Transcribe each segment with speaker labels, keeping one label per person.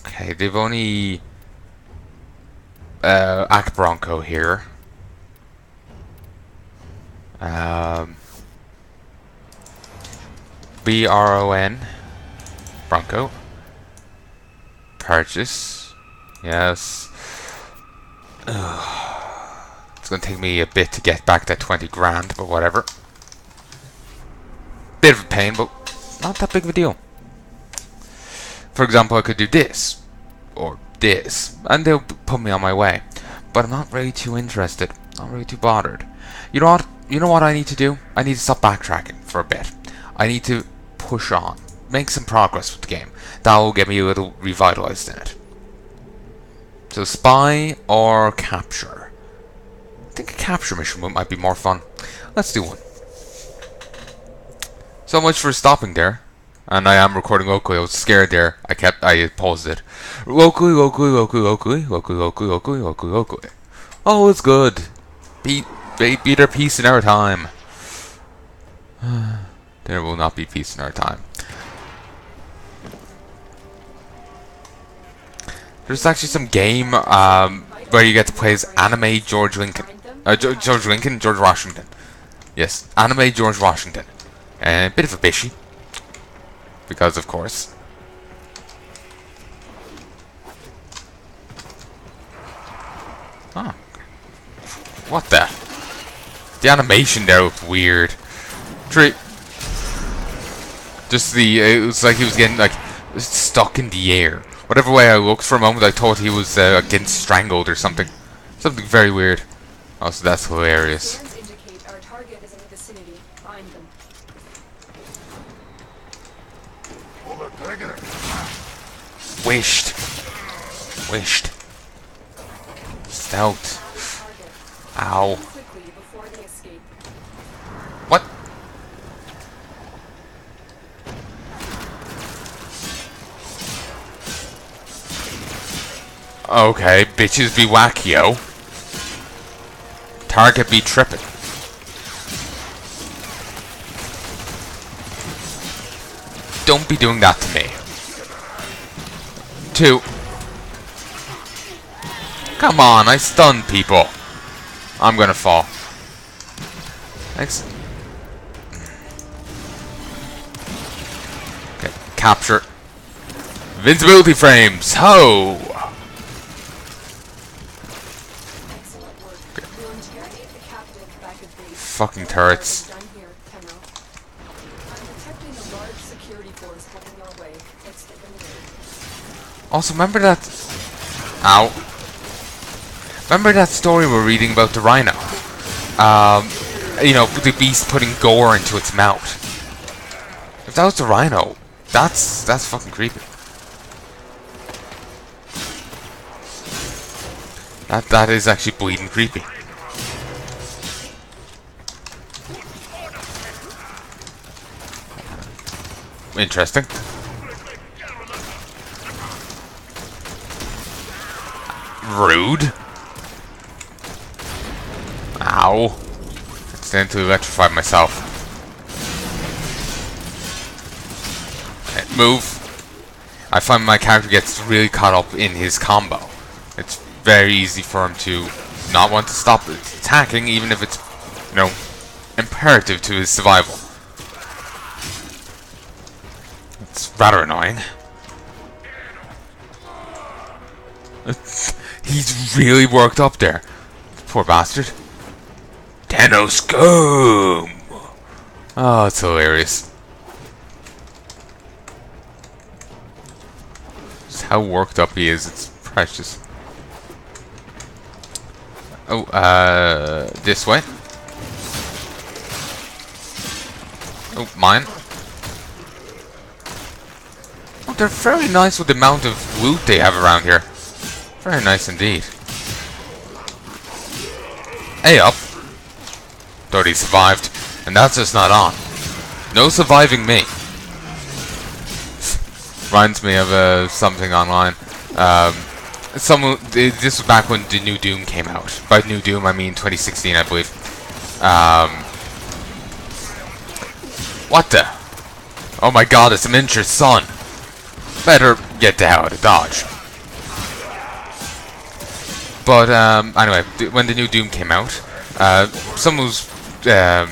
Speaker 1: Okay, they've only Act Bronco here. BRON Bronco. Purchase. Yes. It's gonna take me a bit to get back that 20 grand, but whatever. Bit of a pain, but not that big of a deal. For example, I could do this, or this, and they'll put me on my way. But I'm not really too interested. Not really too bothered. You know what? You know what I need to do? I need to stop backtracking for a bit. I need to push on, make some progress with the game. That will get me a little revitalized in it. So spy or capture? I think a capture mission might be more fun. Let's do one. So much for stopping there. And I am recording locally. I was scared there. I paused it. Locally. Oh, it's good. Beat our peace in our time. There will not be peace in our time. There's actually some game where you get to play as anime George Lincoln. George Washington. Yes, anime George Washington. A bit of a bishy. Because, of course. Oh. What the? The animation there looked weird. Just it was like he was getting, like, stuck in the air. Whatever way I looked for a moment, I thought he was getting strangled or something. Something very weird. Oh, so that's hilarious. Wished. Stout. Ow. What? Okay, bitches be wackio. Target be trippin'. Don't be doing that to me. 2. Come on, I stunned people. I'm gonna fall. Thanks. Okay, capture. Invincibility frames. Ho! Okay. Fucking turrets. Also, remember that... Ow. Remember that story we're reading about the rhino? You know, the beast putting gore into its mouth. If that was the rhino, that's fucking creepy. That is actually bleeding creepy. Interesting. Rude. Ow. Accidentally electrified myself. Okay, move. I find my character gets really caught up in his combo. It's very easy for him to not want to stop attacking, even if it's, you know, imperative to his survival. It's rather annoying. He's really worked up there. Poor bastard. Tenoscum! Oh, it's hilarious. Just how worked up he is, it's precious. Oh, this way. Oh, mine. Oh, they're very nice with the amount of loot they have around here. Very nice indeed. Hey up. Thought he survived. And that's just not on. No surviving me. Reminds me of something online. This was back when the new Doom came out. By new Doom, I mean 2016, I believe. What the? Oh my god, it's a miniature sun. Better get the hell out of Dodge. But anyway, when the new Doom came out, someone was I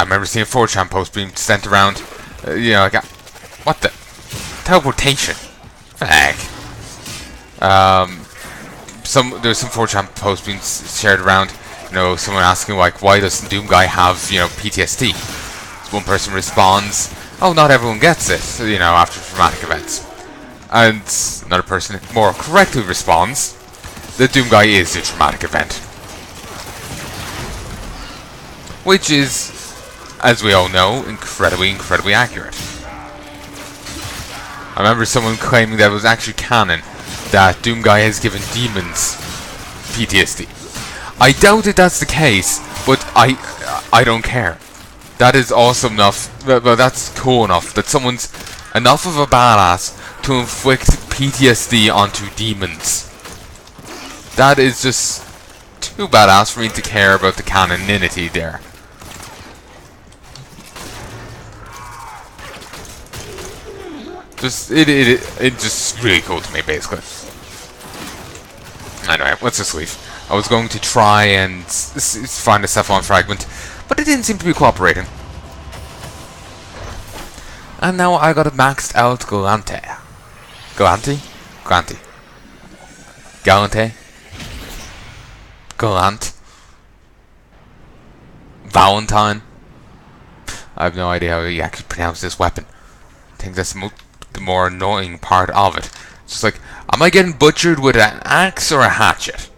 Speaker 1: remember seeing a 4chan post being sent around. You know, like, what the teleportation? Fuck. There's some 4chan posts being shared around. You know, someone asking like, why doesn't Doom guy have PTSD? So one person responds, "Oh, not everyone gets it. You know, after traumatic events." And another person more correctly responds, "The Doom guy is a traumatic event," which is, as we all know, incredibly accurate. I remember someone claiming that it was actually canon that Doom guy has given demons PTSD. I doubt that that's the case, but I don't care. That is awesome enough. Well, that's cool enough that someone's enough of a badass to inflict PTSD onto demons. That is just too badass for me to care about the canoninity there. It's just really cool to me, basically. Anyway, let's just leave. I was going to try and find a Cephalon fragment, but it didn't seem to be cooperating. And now I got a maxed out Galante. Galante? Galante. Galante? Galant? Valentine? I have no idea how you actually pronounce this weapon. I think that's the more annoying part of it. It's just like, am I getting butchered with an axe or a hatchet?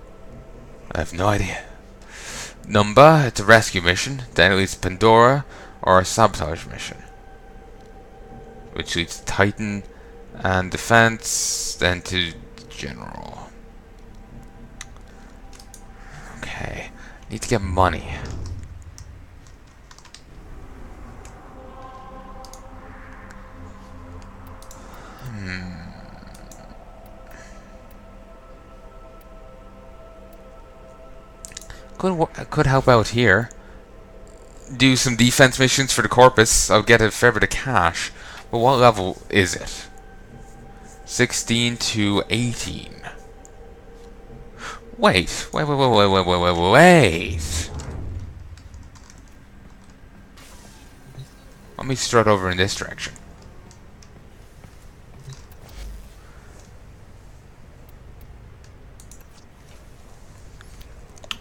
Speaker 1: I have no idea. Number, it's a rescue mission. Then it leads to Pandora or a sabotage mission, which leads to Titan and Defense, then to General. Okay, need to get money. Could help out here. Do some defense missions for the Corpus. I'll get a fair bit of cash. But what level is it? 16 to 18. Wait. Let me strut over in this direction.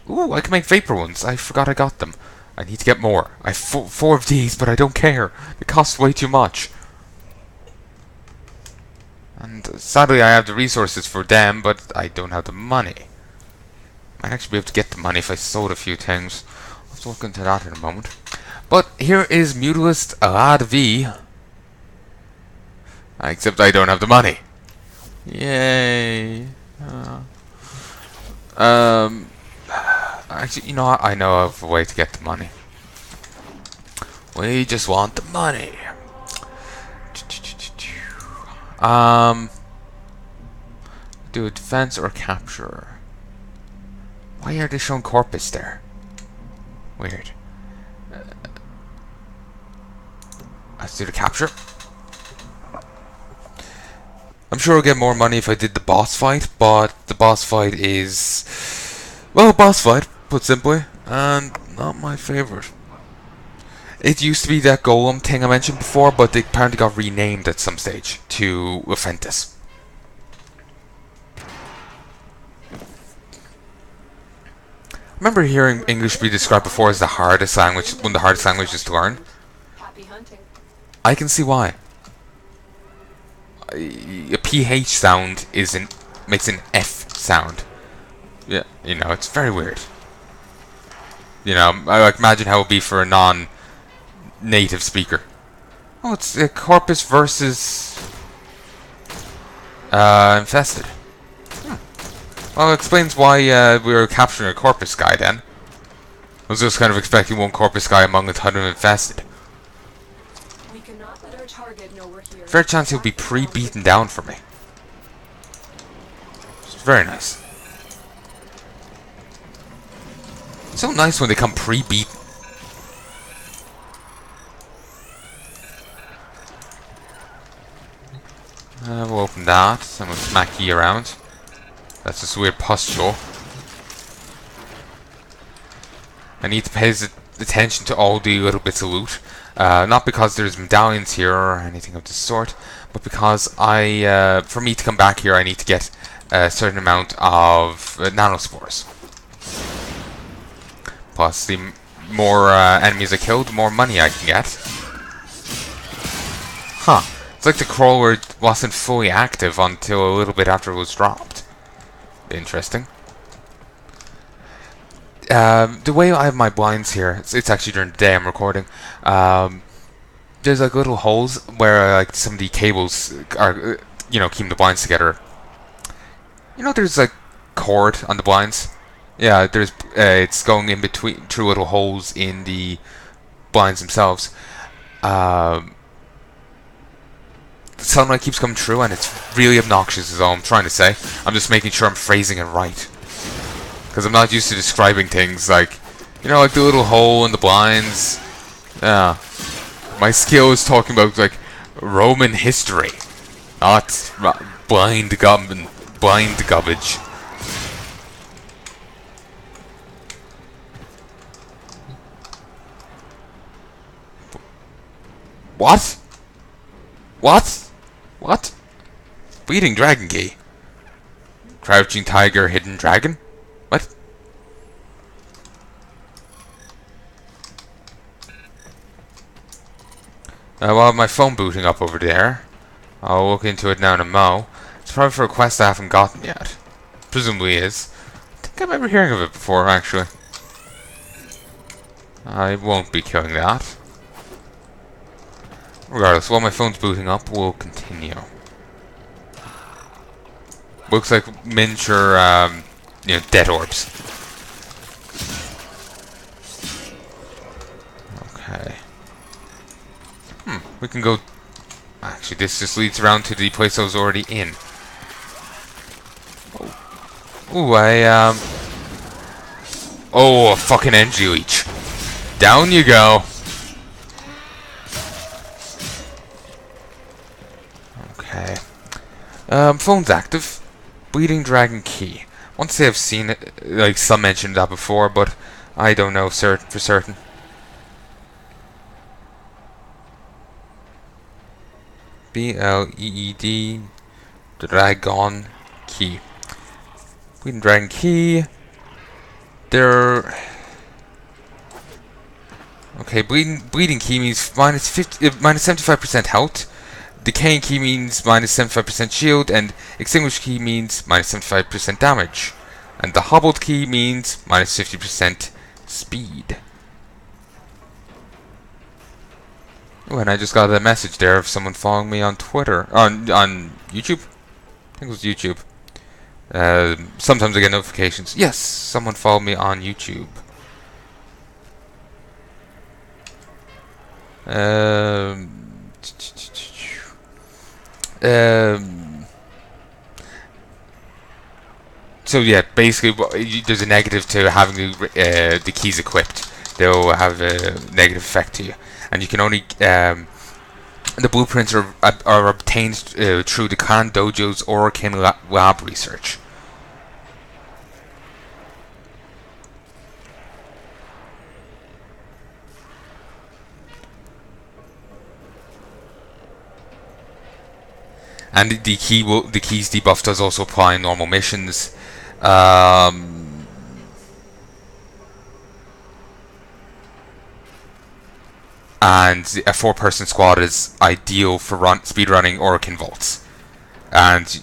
Speaker 1: Ooh, I can make vapor ones. I forgot I got them. I need to get more. I have 4 of these, but I don't care. It costs way too much. And sadly, I have the resources for them, but I don't have the money. Might actually be able to get the money if I sold a few things. I'll have to look into that in a moment. But here is Mutualist Alad V. Except I don't have the money. Yay. Actually, you know what? I know of a way to get the money. We just want the money. Do a defense or capture. Why are they showing Corpus there? Weird. Let's do the capture. I'm sure I'll get more money if I did the boss fight, but the boss fight is, well, a boss fight, put simply, and not my favorite. It used to be that golem thing I mentioned before, but they apparently got renamed at some stage to Laphentis. I remember hearing English be described before as the hardest language, one of the hardest languages to learn.
Speaker 2: Happy hunting.
Speaker 1: I can see why. A PH sound makes an F sound. Yeah, you know, it's very weird. You know, I like imagine how it would be for a non-native speaker. Oh, it's Corpus versus Infested. Well, it explains why we were capturing a Corpus guy then. I was just kind of expecting one Corpus guy among a ton of Infested.
Speaker 2: We cannot let our target know we're here.
Speaker 1: Fair chance he'll be pre-beaten down for me. It's very nice. It's so nice when they come pre-beaten. We'll open that, and we'll smack you around. That's just a weird pustule. I need to pay attention to all the little bits of loot. Not because there's medallions here or anything of the sort, but because for me to come back here, I need to get a certain amount of nanospores. Plus, the more enemies I kill, the more money I can get. Huh. It's like the crawler wasn't fully active until a little bit after it was dropped. Interesting. The way I have my blinds here, it's actually during the day I'm recording. There's like little holes where like some of the cables are, keeping the blinds together. There's like cord on the blinds. Yeah, there's it's going in between through little holes in the blinds themselves. The sunlight keeps coming through, and it's really obnoxious. Is all I'm trying to say. I'm just making sure I'm phrasing it right, because I'm not used to describing things like, like the little hole in the blinds. Yeah, my skill is talking about like Roman history, not blind garbage. What? What? What? Bleeding dragon key. Crouching tiger, hidden dragon? What? Well, my phone booting up over there. I'll look into it now in a mo. It's probably for a quest I haven't gotten yet. Presumably is. I think I remember hearing of it before, actually. I won't be killing that. Regardless, while my phone's booting up, we'll continue. Looks like miniature, dead orbs. Okay. We can go... Actually, this just leads around to the place I was already in. Ooh, Oh, a fucking energy leech. Down you go. Okay. Phone's active. Bleeding dragon key. I want to say I've seen it, like some mentioned that before, but I don't know for certain. BLEED Dragon key. Bleeding dragon key. There. Okay, bleeding key means minus 75% health. Decaying key means minus 75% shield, and extinguished key means minus 75% damage. And the hobbled key means minus 50% speed. Oh, and I just got a message there of someone following me on Twitter. On YouTube? I think it was YouTube. Sometimes I get notifications. Yes, someone followed me on YouTube. So yeah, basically, there's a negative to having the keys equipped. They'll have a negative effect to you, and you can only the blueprints are obtained through the Khan Dojo's Orokin lab research. And the keys debuff does also apply in normal missions. And a 4-person squad is ideal for speedrunning Orokin vaults. And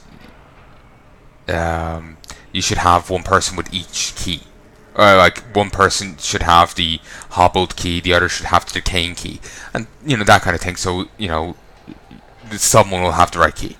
Speaker 1: you should have one person with each key. Like one person should have the hobbled key, the other should have the decaying key, and that kind of thing. So someone will have the right key.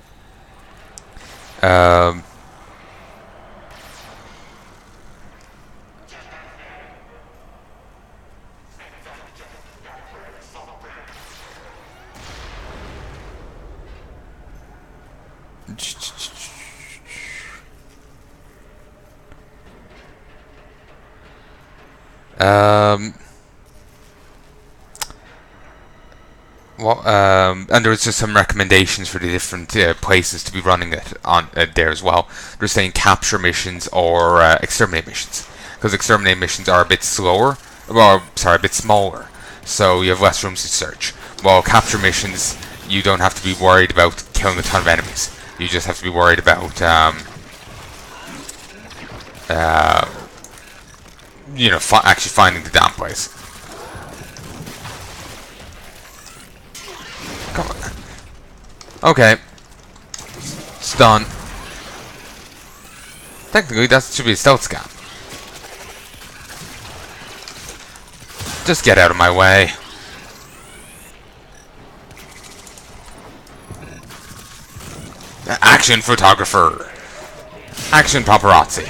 Speaker 1: and there was just some recommendations for the different places to be running it on there as well. They're saying capture missions or exterminate missions, because exterminate missions are a bit slower, well, sorry, a bit smaller, so you have less rooms to search. While capture missions, you don't have to be worried about killing a ton of enemies. You just have to be worried about, you know, actually finding the damn place. Come on. Okay. It's done. Technically, that should be a stealth scan. Just get out of my way. Action photographer. Action paparazzi.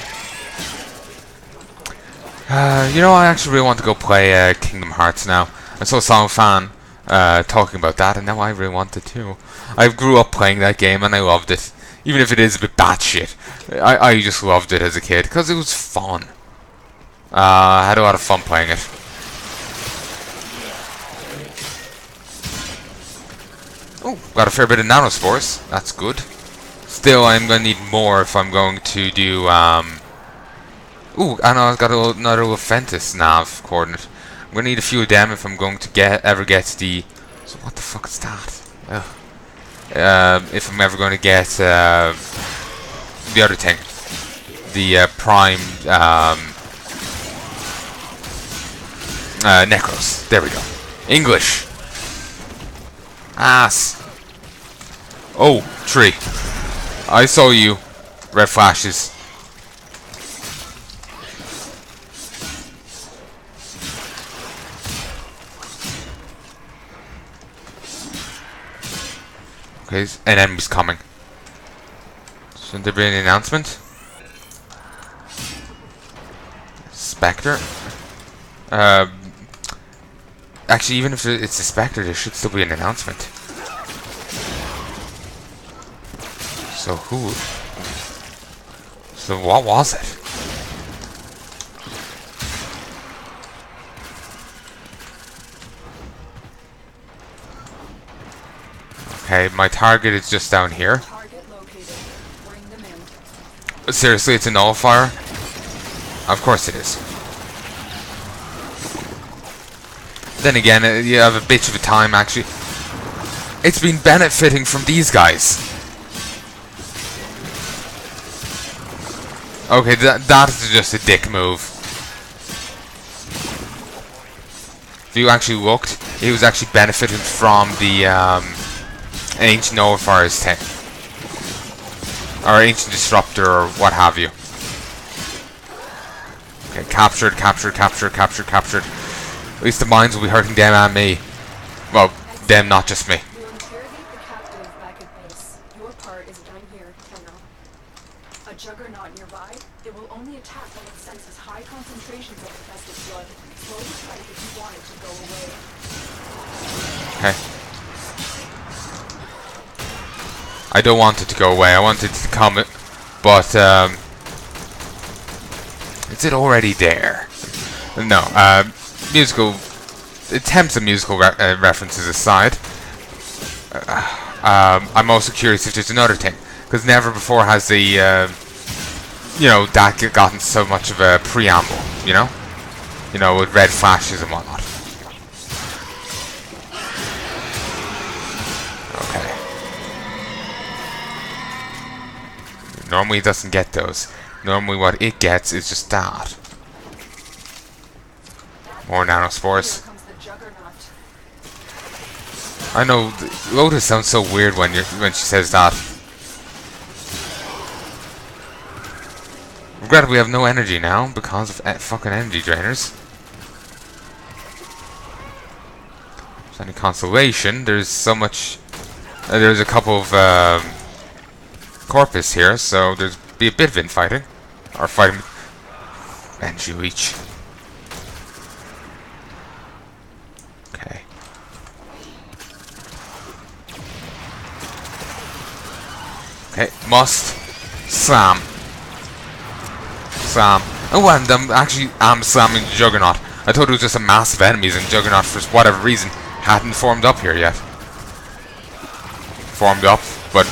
Speaker 1: You know, I actually really want to go play Kingdom Hearts now. I saw a song fan talking about that, and now I really want it too. I grew up playing that game, and I loved it. Even if it is a bit batshit. I just loved it as a kid, because it was fun. I had a lot of fun playing it. Oh, got a fair bit of nanospores. That's good. Still, I'm going to need more if I'm going to do, Ooh, I know I've got another Ventus nav coordinate. I'm going to need a few of them if I'm going to ever get the... So what the fuck is that? Ugh. If I'm ever going to get, the other thing. The, prime, Necros. There we go. English. Ass. Oh, tree. I saw you. Red flashes. Okay, an enemy's coming. Shouldn't there be an announcement? Spectre? Actually, even if it's a Spectre, there should still be an announcement. So who? So what was it? Okay, my target is just down here.
Speaker 2: Target located. Bring them in.
Speaker 1: Seriously, it's a nullifier? Of course it is. Then again, you have a bitch of a time, actually. It's been benefiting from these guys. Okay, that is just a dick move. If you actually looked, he was actually benefiting from the Ancient Nullifier's thing. Or Ancient Disruptor, or what have you. Okay, captured, captured, captured, captured, captured. At least the mines will be hurting them and me. Well, them, not just me.
Speaker 2: We'll interrogate the captive back at base. Your part is done here, Colonel. A juggernaut nearby, it will only attack when it senses high concentrations of infested blood. Slowly strike if you want it to go away.
Speaker 1: Okay. I don't want it to go away. I want it to come, but is it already there? No. Musical attempts at musical references aside, I'm also curious if there's another thing, because never before has the you know, that gotten so much of a preamble. You know, with red flashes and whatnot. Okay. Normally it doesn't get those. Normally what it gets is just that. More nanospores. I know, Lotus sounds so weird when she says that. Regrettably, we have no energy now because of fucking energy drainers. If there's any consolation, there's so much. There's a couple of corpus here, so there's be a bit of infighting, or fighting energy leech. Okay. Okay, must slam. Slam. Oh, and I'm slamming Juggernaut. I thought it was just a mass of enemies, and Juggernaut, for whatever reason, hadn't formed up here yet. formed up, but